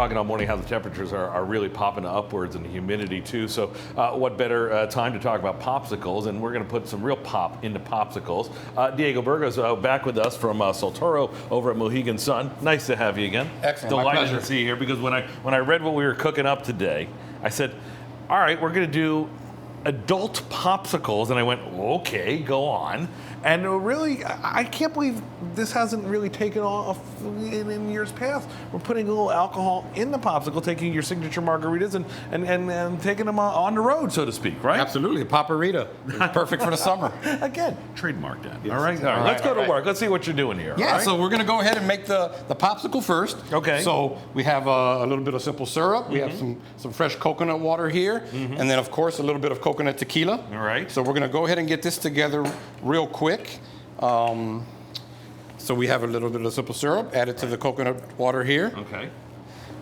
talking all morning how the temperatures are really popping upwards and the humidity too. So what better time to talk about popsicles? And we're going to put some real pop into popsicles. Diego Burgos back with us from Soltoro over at Mohegan Sun. Nice to have you again. Excellent. Delighted to see you here, because when I read what we were cooking up today, I said, all right, we're going to do adult popsicles, and I went, okay, go on. And really, I can't believe this hasn't really taken off in years past. We're putting a little alcohol in the popsicle, taking your signature margaritas and taking them on the road, so to speak, right? Absolutely. Pop-Rita. Perfect for the summer. Again, trademark that. Yes. All right. Let's go to work. Let's see what you're doing here. Yeah, right? so we're going to go ahead and make the popsicle first. Okay. So we have a little bit of simple syrup. We have some fresh coconut water here. And then, of course, a little bit of coconut tequila. All right. So we're going to go ahead and get this together real quick. So we have a little bit of simple syrup added to the coconut water here. Okay.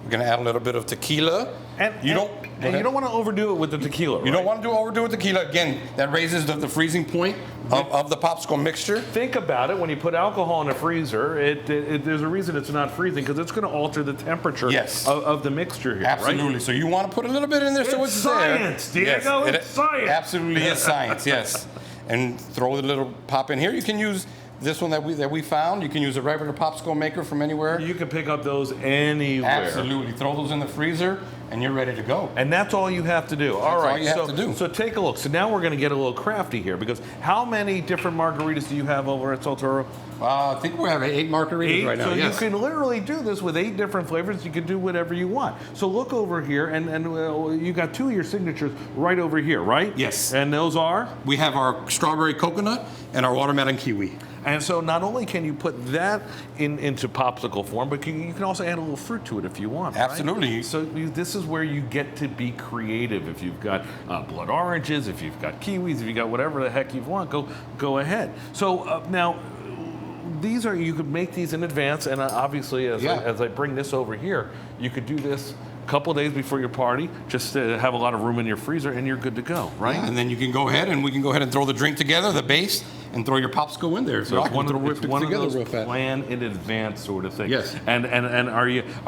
We're going to add a little bit of tequila. And you don't want to overdo it with the tequila, right? You don't want to overdo it with tequila. Again, that raises the freezing point of the popsicle mixture. Think about it. When you put alcohol in a freezer, there's a reason it's not freezing, because it's going to alter the temperature of the mixture here. Absolutely. Right? So you want to put a little bit in there so it's science, there. Diego. Yes, it's science. Absolutely is science. Yes. And throw the little pop in here. You can use this one that we found. You can use a regular popsicle maker from anywhere. You can pick up those anywhere. Absolutely. Throw those in the freezer, and you're ready to go. And that's all you have to do. All right. All you have to do. So take a look. So now we're going to get a little crafty here, because how many different margaritas do you have over at Soltoro? I think we have 8 margaritas right now. So yes. you can literally do this with 8 different flavors. You can do whatever you want. So look over here, and you got 2 of your signatures right over here, right? Yes. And those are? We have our strawberry coconut and our watermelon kiwi. And so not only can you put that into popsicle form, but you can also add a little fruit to it if you want. Absolutely. Right? So this is where you get to be creative. If you've got blood oranges, if you've got kiwis, if you've got whatever the heck you want, go ahead. So now, these are, you could make these in advance, and obviously as I bring this over here, you could do this a couple days before your party, just to have a lot of room in your freezer, and you're good to go, right? Yeah, and then you can go ahead and we can go ahead and throw the drink together, the base, and throw your popsicle in there. So it's one of those real fast. plan in advance sort of thing. Yes. And are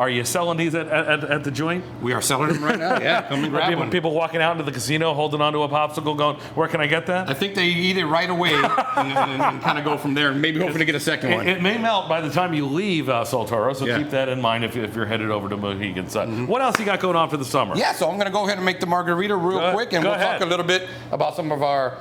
you selling these at the joint? We are selling them right now. Yeah, come and grab one. People walking out into the casino holding onto a popsicle, going, "Where can I get that?" I think they eat it right away and kind of go from there, and maybe hoping to get a second one. It may melt by the time you leave Soltoro, so keep that in mind if you're headed over to Mohegan Sun. What else you got going on for the summer? Yeah, so I'm going to go ahead and make the margarita real quick, and we'll talk a little bit about some of our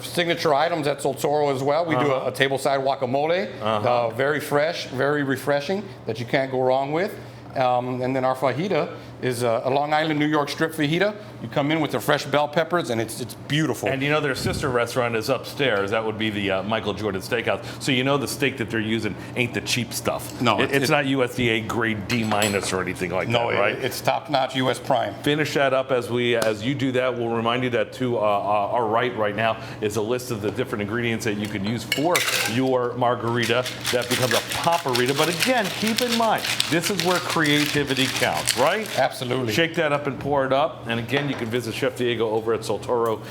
signature items at Soltoro as well. We do a tableside guacamole, very fresh, very refreshing, that you can't go wrong with. And then our fajita is a Long Island, New York strip fajita. You come in with the fresh bell peppers, and it's beautiful. And you know their sister restaurant is upstairs. That would be the Michael Jordan Steakhouse. So you know the steak that they're using ain't the cheap stuff. No, it's not USDA grade D- or anything like that, right? It's top-notch U.S. Prime. Finish that up as you do that. We'll remind you that to our right now is a list of the different ingredients that you can use for your margarita that becomes a Pop-Rita. But again, keep in mind, this is where creativity counts, right? Absolutely. Shake that up and pour it up. And again, you can visit Chef Diego over at Soltoro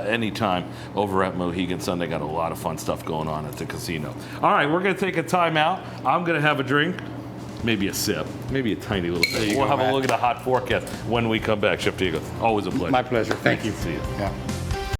anytime over at Mohegan Sun. They got a lot of fun stuff going on at the casino. All right, we're going to take a time out. I'm going to have a drink, maybe a sip, maybe a tiny little sip. We'll have a look at the hot forecast when we come back. Chef Diego, always a pleasure. My pleasure. Thank you. See you. Yeah.